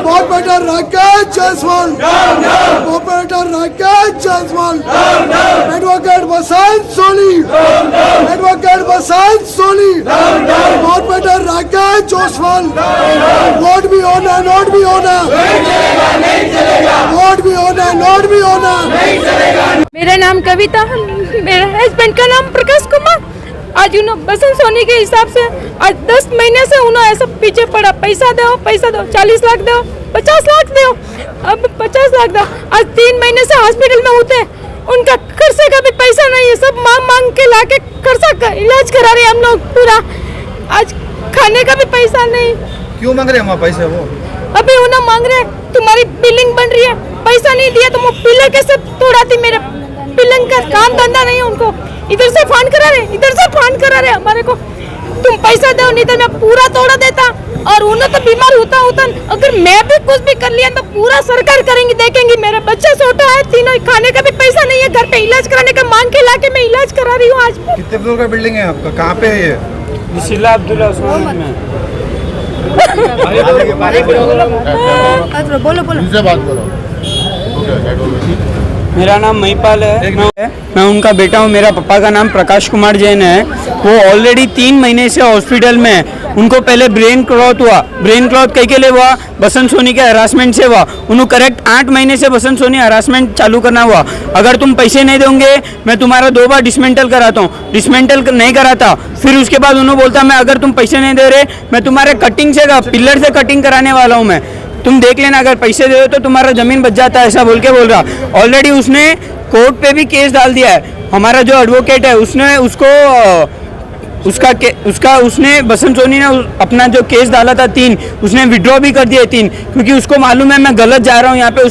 Corporator Rakesh Jaiswal, corporator Rakesh Jaiswal, advocate Basant Soni, advocate Basant Soni, corporator Rakesh Jaiswal. Vote भी होना, note भी होना, वोट भी होना, नोट भी होना। मेरा नाम कविता, मेरे हस्बैंड का नाम प्रकाश कुमार। आज उन्होंने बसंत सोनी के हिसाब से आज 10 महीने से उन्होंने ऐसा पीछे पड़ा, पैसा दो 40 लाख दो, 50 लाख दो, अब 50 लाख दो। आज 3 महीने से हॉस्पिटल में होते हैं, उनका खर्चे का भी पैसा नहीं है, सब मांग के लाके खर्चा का इलाज करा रहे हम लोग पूरा। आज खाने का भी पैसा नहीं। क्यों मांग रहे हैं पैसे? वो अभी उन्हें मांग रहे तुम्हारी बिल्डिंग बन रही है, पैसा नहीं दिया तो वो पिलर कैसे तोड़ाती? मेरे पिलर का काम धंधा नहीं है उनको, इधर से फांड करा रहे, इधर से फांड करा रहे हमारे को। तुम पैसा दो नहीं तो मैं पूरा तोड़ा देता। और उन्हें तो बीमार होता अगर मैं भी कुछ भी कर लिया तो पूरा सरकार करेंगी, देखेंगी। मेरे बच्चे छोटा है, तीनों खाने का भी पैसा नहीं है, घर पे इलाज कराने का मांग के लाके मैं इलाज करा रही हूँ। आज कितने फ्लोर का बिल्डिंग है आपका? कहाँ पे है ये? निशिला अब्दुल्ला उस्मान में। बोलो बात करो। मेरा नाम महिपाल है, मैं उनका बेटा हूँ। मेरा पापा का नाम प्रकाश कुमार जैन है। वो ऑलरेडी 3 महीने से हॉस्पिटल में है। उनको पहले ब्रेन क्लॉट हुआ। ब्रेन क्लॉट कई के लिए हुआ? बसंत सोनी के हरासमेंट से हुआ। उन्होंने करेक्ट 8 महीने से बसंत सोनी हरासमेंट चालू करना हुआ। अगर तुम पैसे नहीं दोगे मैं तुम्हारा 2 बार डिसमेंटल कराता हूँ। डिसमेंटल नहीं कराता, फिर उसके बाद उन्होंने बोलता मैं अगर तुम पैसे नहीं दे रहे मैं तुम्हारे कटिंग से पिलर से कटिंग कराने वाला हूँ। मैं तुम देख लेना, अगर पैसे दे दो तो तुम्हारा जमीन बच जाता है, ऐसा बोल के बोल रहा। ऑलरेडी उसने कोर्ट पे भी केस डाल दिया है। हमारा जो एडवोकेट है उसने उसने बसंत सोनी ने अपना जो केस डाला था 3, उसने विड्रॉ भी कर दिया 3, क्योंकि उसको मालूम है मैं गलत जा रहा हूँ यहाँ पे।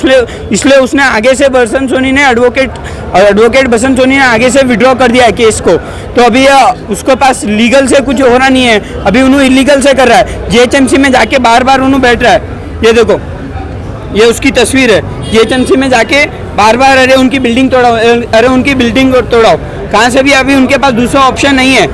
इसलिए उसने आगे से बसंत सोनी ने एडवोकेट बसंत सोनी ने आगे से विड्रॉ कर दिया है केस को। तो अभी उसके पास लीगल से कुछ हो रहा नहीं है, अभी उन्होंने इलीगल से कर रहा है। जीएचएमसी में जाके बार उन्होंने बैठ रहा है। ये देखो, ये उसकी तस्वीर है। जीएचएमसी में जाके बार अरे उनकी बिल्डिंग तोड़ाओ, अरे उनकी बिल्डिंग तोड़ाओ। कहाँ से भी अभी उनके पास दूसरा ऑप्शन नहीं है।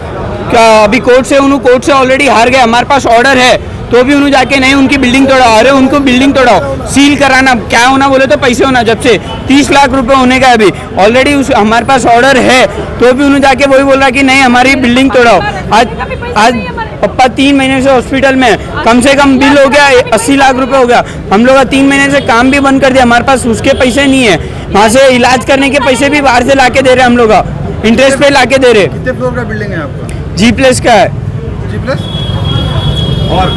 अभी कोर्ट से ऑलरेडी हार गए। हमारे पास ऑर्डर है तो भी उन्होंने जाके नहीं उनकी बिल्डिंग तोड़ाओ। अरे उनको बिल्डिंग तोड़ाओ, सील कराना, क्या होना बोले तो पैसे होना। जब से 30 लाख रुपए होने का अभी ऑलरेडी हमारे पास ऑर्डर है तो भी उन्होंने जाके वही बोल रहा कि नहीं हमारी बिल्डिंग तोड़ाओ। आज पप्पा 3 महीने से हॉस्पिटल में, कम से कम बिल हो गया 80 लाख रुपए हो गया। हम लोग 3 महीने से काम भी बंद कर दिया। हमारे पास उसके पैसे नहीं है, वहाँ से इलाज करने के पैसे भी बाहर से ला के दे रहे हम लोग, इंटरेस्ट पे ला के दे रहे। कितने फ्लोर का बिल्डिंग है आपका? G+ का है। G+ और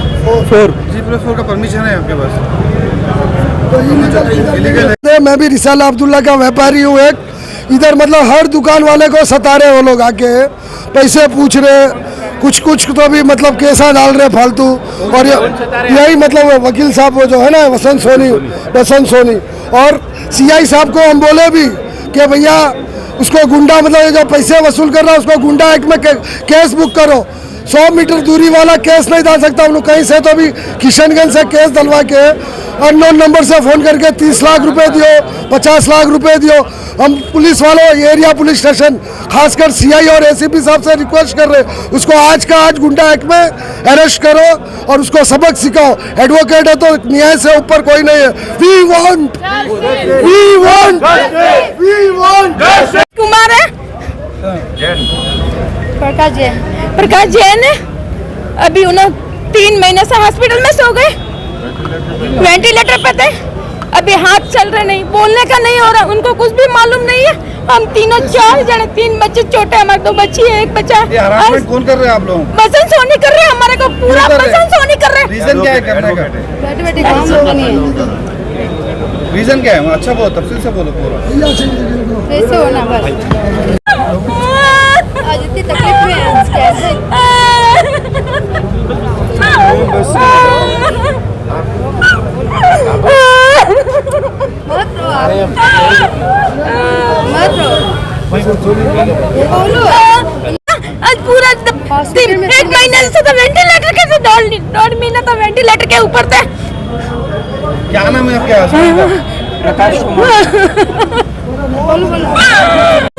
4 G+4 का परमिशन है आपके पास? मैं भी रिसाला अब्दुल्ला का व्यापारी हूँ एक। इधर मतलब हर दुकान वाले को सता रहे वो लोग, आके पैसे पूछ रहे, कुछ तो भी मतलब केसा डाल रहे फालतू। और यही मतलब वकील साहब वो जो है ना बसंत सोनी और CI साहब को हम बोले भी कि भैया उसको गुंडा मतलब जो पैसे वसूल कर रहा है उसको गुंडा एक्ट में केस बुक करो। 100 मीटर दूरी वाला केस नहीं डाल सकता हम लोग कहीं से, तो भी किशनगंज से केस डलवा के अननोन नंबर से फ़ोन करके 30 लाख रुपए दियो, 50 लाख रुपए दियो। हम पुलिस वालों एरिया पुलिस स्टेशन खासकर CI और ACP साहब से रिक्वेस्ट कर रहे उसको आज का आज गुंडा एक्ट में अरेस्ट करो और उसको सबक सिखाओ। एडवोकेट है तो न्याय से ऊपर कोई नहीं है। We want कुमार है प्रकाश जैन है। अभी उन्हें 3 महीने से हॉस्पिटल में सो गए, वेंटिलेटर पे थे। अभी हाथ चल रहे नहीं, बोलने का नहीं हो रहा, उनको कुछ भी मालूम नहीं है। हम तीनों 4 जने, 3 बच्चे छोटे, हमारे 2 बच्ची है, 1 बच्चा। ये हरासमेंट कौन कर रहे हैं आप लोग? बसंत सोनी कर रहे हैं हमारे को, पूरा बसंत सोनी कर रहे हैं। रीजन क्या है करने का? रीजन क्या है? अच्छा बोलो, तफसील से बोलो पूरा। कैसे होना बस आज इतनी तकलीफ में है कैसे? बोलो आज पूरा 1 महीने से तो वेंटिलेटर के 1.5 महीना तो वेंटिलेटर के ऊपर थे। क्या नाम है आपके हस्बैंड का? प्रकाश कुमार।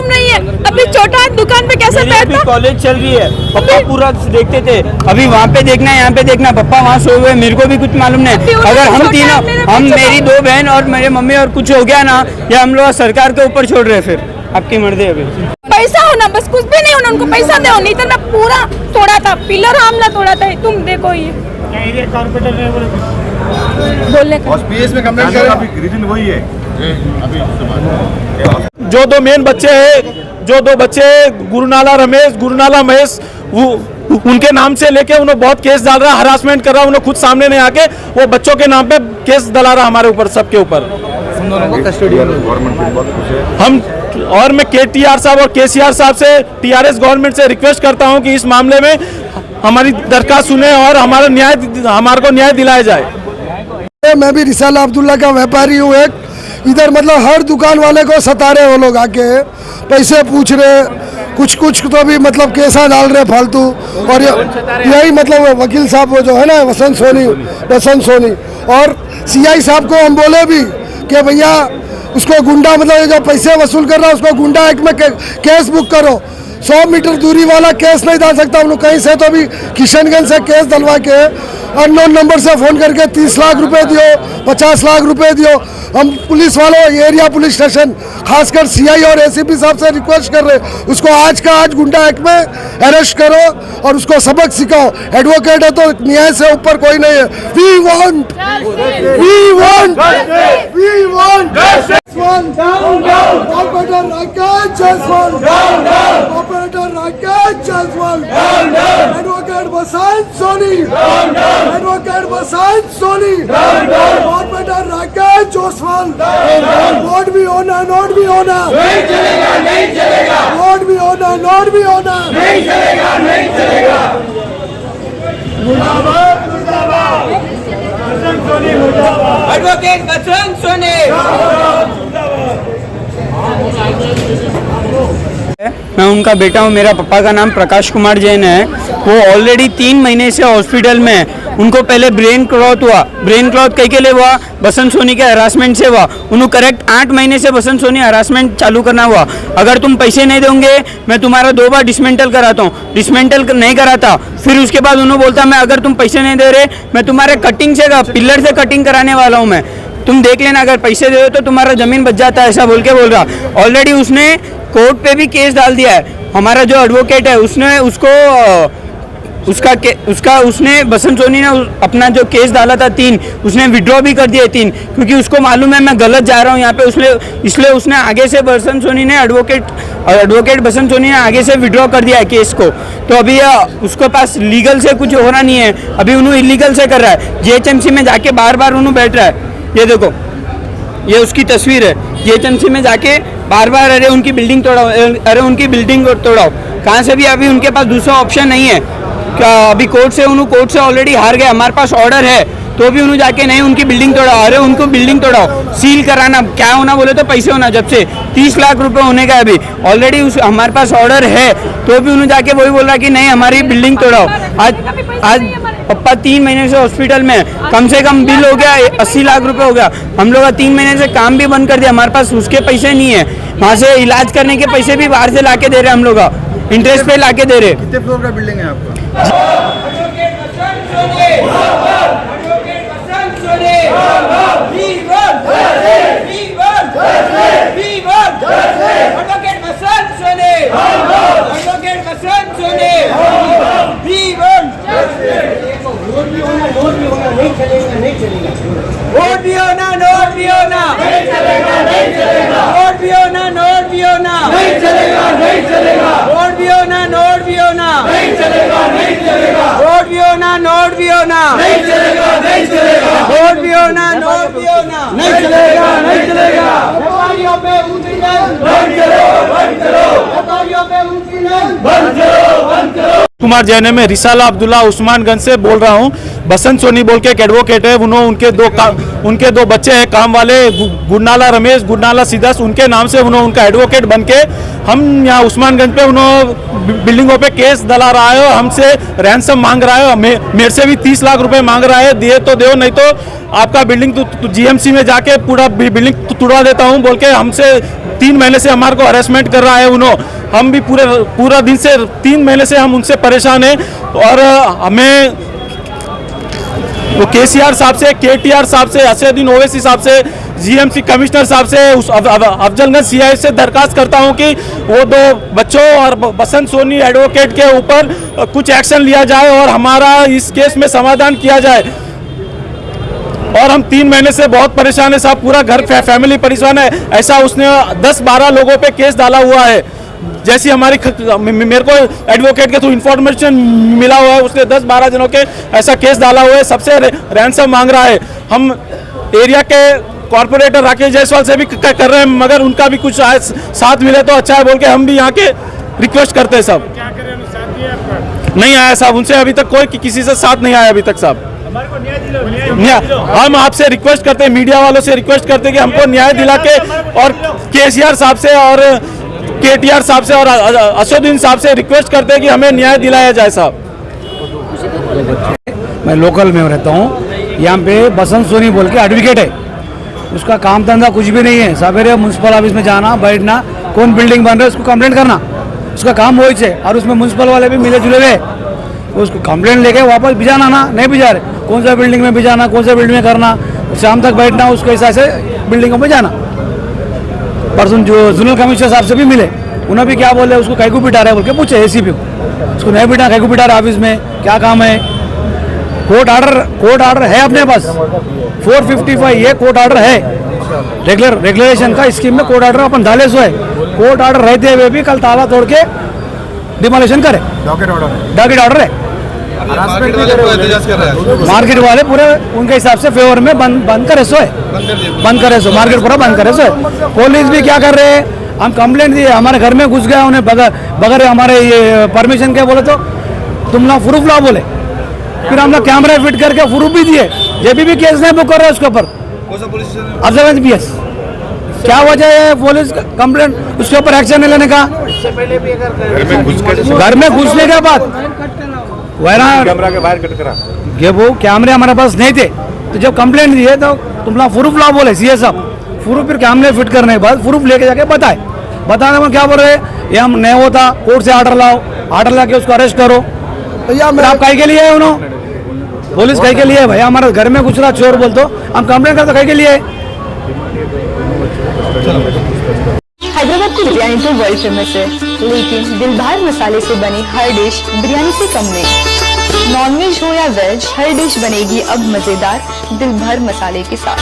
नहीं है, अभी छोटा दुकान में कैसे मेरी अभी बैठता? कॉलेज चल रही है, पापा पूरा देखते थे, अभी वहाँ पे देखना यहाँ पे देखना, पापा वहाँ सोए हुए, मेरे को भी कुछ मालूम नहीं। अगर हम तीनों, हम मेरी 2 बहन और मेरे मम्मी और कुछ हो गया ना, या हम लोग सरकार के ऊपर छोड़ रहे, फिर आपकी मर्जी है। अभी पैसा होना बस, कुछ भी नहीं होना, उनको पैसा दो, नहीं तो मैं पूरा तोड़ा था, पिलर हमला तोड़ा था, तुम देखो ये बोलने का। पीएस में कंप्लेंट करें, रीजन वही है। जो 2 मेन बच्चे हैं, जो 2 बच्चे गुरुनाला रमेश, गुरुनाला महेश, वो उनके नाम से लेके उन्होंने बहुत केस डाल रहा, हरासमेंट कर रहा, उन्हें खुद सामने नहीं आके वो बच्चों के नाम पे केस डला रहा हमारे ऊपर, सबके ऊपर। हम और मैं KTR साहब और KCR साहब से, TRS गवर्नमेंट से रिक्वेस्ट करता हूं कि इस मामले में हमारी दरखास्त सुने और हमारे को न्याय दिलाया जाए। मैं भी रिसाला अब्दुल्ला का व्यापारी हूँ एक। इधर मतलब हर दुकान वाले को सता रहे वो लोग आके, पैसे पूछ रहे, कुछ तो भी मतलब केसा डाल रहे फालतू। और यही मतलब वकील साहब वो जो है ना बसंत सोनी और CI साहब को हम बोले भी कि भैया उसको गुंडा मतलब जो पैसे वसूल कर रहा है उसको गुंडा एक्ट में केस बुक करो। 100 मीटर दूरी वाला केस नहीं डाल सकता हम लोग कहीं से, तो भी किशनगंज से केस डलवा के अननोन नंबर से फ़ोन करके 30 लाख रुपए दियो, 50 लाख रुपए दियो। हम पुलिस वालों, एरिया पुलिस स्टेशन खासकर CI और ACP साहब से रिक्वेस्ट कर रहे, उसको आज का आज गुंडा एक्ट में अरेस्ट करो और उसको सबक सिखाओ। एडवोकेट है तो न्याय से ऊपर कोई नहीं है। We want operator Rakesh Jaiswal, advocate Basant Soni, operator Rakesh Jaiswal. Note भी होना, नोट भी होना, नहीं चलेगा, नहीं चलेगा, नोट भी होना, नोट भी होना, नहीं चलेगा, नहीं चलेगा। मुर्दाबाद, मुर्दाबाद, एडवोकेट बसंत सोनी। मैं उनका बेटा हूँ, मेरा पापा का नाम प्रकाश कुमार जैन है। वो ऑलरेडी 3 महीने से हॉस्पिटल में है। उनको पहले ब्रेन क्लॉट हुआ, ब्रेन क्लॉट कई के लिए हुआ, बसंत सोनी के हरासमेंट से हुआ। उन्होंने करेक्ट 8 महीने से बसंत सोनी हरासमेंट चालू करना हुआ। अगर तुम पैसे नहीं दोगे मैं तुम्हारा 2 बार डिसमेंटल कराता हूँ, डिसमेंटल नहीं कराता। फिर उसके बाद उन्होंने बोलता मैं अगर तुम पैसे नहीं दे रहे मैं तुम्हारे कटिंग से पिलर से कटिंग कराने वाला हूँ मैं, तुम देख लेना, अगर पैसे दे दो तो तुम्हारा जमीन बच जाता है, ऐसा बोल के बोल रहा। ऑलरेडी उसने कोर्ट पे भी केस डाल दिया है। हमारा जो एडवोकेट है उसने उसने बसंत सोनी ने अपना जो केस डाला था 3, उसने विड्रॉ भी कर दिए 3, क्योंकि उसको मालूम है मैं गलत जा रहा हूँ यहाँ पे, इसलिए उसने आगे से बसंत सोनी ने एडवोकेट बसंत सोनी ने आगे से विड्रॉ कर दिया है केस को। तो अभी उसके पास लीगल से कुछ हो रहा नहीं है, अभी उन्होंने इलीगल से कर रहा है। GHMC में जाके बार उन्होंने बैठ रहा है, ये देखो ये उसकी तस्वीर है। GHMC में जाके बार अरे उनकी बिल्डिंग तोड़ाओ, अरे उनकी बिल्डिंग तोड़ाओ। कहाँ से भी अभी उनके पास दूसरा ऑप्शन नहीं है। क्या अभी कोर्ट से ऑलरेडी हार गए, हमारे पास ऑर्डर है तो भी उन्होंने जाके नहीं उनकी बिल्डिंग तोड़ाओ, अरे उनको बिल्डिंग तोड़ाओ, सील कराना, क्या होना बोले तो पैसे होना। जब से 30 लाख रुपए होने का अभी ऑलरेडी हमारे पास ऑर्डर है तो भी उन्होंने जाके वही बोल रहा कि नहीं हमारी बिल्डिंग तोड़ाओ। आज पप्पा 3 महीने से हॉस्पिटल में, कम से कम बिल हो गया 80 लाख रुपए हो गया। हम लोग 3 महीने से काम भी बंद कर दिया, हमारे पास उसके पैसे नहीं है। वहाँ से इलाज करने के पैसे भी बाहर से लाके दे रहे हम लोग, इंटरेस्ट पे लाके दे रहे। कितने फ्लोर का बिल्डिंग है आपका? वोट भी होना, नोट भी होना, नहीं चलेगा, नहीं चलेगा, वोट भी होना, नोट भी होना, नहीं चलेगा, नहीं चलेगा, वोट भी होना, नोट भी होना, नहीं चलेगा, नहीं चलेगा, वोट भी होना, नोट भी होना, नहीं चलेगा, नहीं चलेगा, वोट भी होना, नोट भी होना, नहीं चलेगा, नहीं चलेगा। व्यापारियों पे ऊँची बंद करो, बंद करो, व्यापारियों पे ऊँची बंद करो, बंद करो। कुमार जैन है, मैं रिसाला अब्दुल्ला उस्मानगंज से बोल रहा हूँ। बसंत सोनी बोल के एक एडवोकेट है, उनके 2 बच्चे हैं काम वाले, गुरनाला रमेश, गुरनाला सिद्धस, उनके नाम से उनका एडवोकेट बन के हम यहाँ उस्मानगंज पे बिल्डिंगों पे केस डला रहा है, हमसे रैंसम मांग रहा है, मेरे से भी 30 लाख रुपए मांग रहा है। दिए तो दो, नहीं तो आपका बिल्डिंग GMC में जाके पूरा बिल्डिंग तुड़वा देता हूँ बोल के हमसे 3 महीने से हमारे को हरेसमेंट कर रहा है। हम भी पूरा दिन से 3 महीने से हम उनसे परेशान हैं और हमें वो केसीआर साहब से, केटीआर साहब से, असदुद्दीन ओवैसी साहब से, जीएमसी कमिश्नर साहब से, उस अफजलगंज सीआई से दरखास्त करता हूं कि वो 2 बच्चों और बसंत सोनी एडवोकेट के ऊपर कुछ एक्शन लिया जाए और हमारा इस केस में समाधान किया जाए। और हम 3 महीने से बहुत परेशान है साहब, पूरा घर फैमिली परेशान है। ऐसा उसने 10-12 लोगों पे केस डाला हुआ है। जैसी हमारी मेरे को एडवोकेट के थ्रू इन्फॉर्मेशन मिला हुआ है, उसने 10-12 जनों के ऐसा केस डाला हुआ है, सबसे रैंसम मांग रहा है। हम एरिया के कॉर्पोरेटर राकेश जायसवाल से भी कर रहे हैं, मगर उनका भी कुछ साथ मिले तो अच्छा है बोल के हम भी यहाँ के रिक्वेस्ट करते हैं साहब। नहीं आया साहब, उनसे अभी तक कोई किसी से साथ नहीं आया अभी तक साहब। हम आपसे रिक्वेस्ट करते हैं, मीडिया वालों से रिक्वेस्ट करते हैं कि हमको न्याय दिला के और केसीआर साहब से और केटीआर साहब से और असदुद्दीन साहब से रिक्वेस्ट करते हैं कि हमें न्याय दिलाया जाए साहब। मैं लोकल में रहता हूँ, यहाँ पे बसंत सोनी बोल के एडवोकेट है। उसका काम धंधा कुछ भी नहीं है, सवेरे म्यूनसिपल ऑफिस में जाना, बैठना, कौन बिल्डिंग बन रहा है उसको कंप्लेंट करना, उसका काम वही है। और उसमें म्यूनसिपल वाले भी मिले जुले हुए, उसको कंप्लेंट लेके वापस भिजाना ना, नहीं भिजा रहे, कौन सा बिल्डिंग में भिजाना, कौन सा बिल्डिंग में करना, शाम तक बैठना, उसके हिसाब से बिल्डिंगों में जाना। परसों जो जोनल कमिश्नर साहब से भी मिले, उन्हें भी क्या बोले, उसको कहीं को बिठा रहे बोल के पूछे एसीपी को, उसको नहीं बिठा, कहीं को बिठा रहे ऑफिस में, क्या काम है। कोर्ट ऑर्डर है अपने पास 455, ये कोर्ट ऑर्डर है, रेगुलेशन का स्कीम में कोर्ट ऑर्डर अपन डाले सो है। कोर्ट ऑर्डर रहते हुए भी कल ताला तोड़ के डिमोलिशन करे, डॉकेट ऑर्डर है। मार्केट वाले पूरे उनके हिसाब से फेवर में बंद करे सो है, मार्केट पूरा बंद करे सो है। पुलिस भी क्या कर रहे हैं, हम कंप्लेंट दिए, हमारे घर में घुस गया, उन्हें बगैर हमारे ये परमिशन के बोले तो तुम ना प्रूफ लाओ बोले, फिर हम लोग कैमरा फिट करके प्रूफ भी दिए, जब भी केस नहीं बुक कर रहे उसके ऊपर। अफजलगंज पीएस, क्या वजह है पुलिस कंप्लेंट उसके ऊपर एक्शन नहीं लेने का? घर में घुसने के बाद वो कैमरे हमारे पास नहीं थे, तो जब कंप्लेंट दिए तो तुम लोग प्रूफ लाओ बोले सीए साहब। प्रूफ फिर कैमरे फिट करने के बाद प्रूफ लेके जाके बताने में क्या बोल रहे, ये हम नहीं होता, कोर्ट से ऑर्डर लाओ, ऑर्डर लाके उसको अरेस्ट करो। भैया आप कहीं के लिए है, उन्होंने पुलिस कहीं के लिए है? भैया हमारे घर में घुस रहा चोर बोल तो हम कंप्लेंट करते कहीं के लिए है? हैदराबाद की बिरयानी तो वर्ल्ड फेमस है, लेकिन दिलभर मसाले से बनी हर डिश बिरयानी से कम नहीं। नॉनवेज हो या वेज, हर डिश बनेगी अब मजेदार दिलभर मसाले के साथ।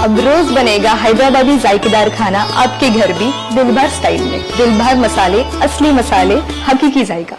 अब रोज बनेगा हैदराबादी जायकेदार खाना आपके घर भी दिलभर स्टाइल में। दिलभर मसाले, असली मसाले, हकीकी जायका।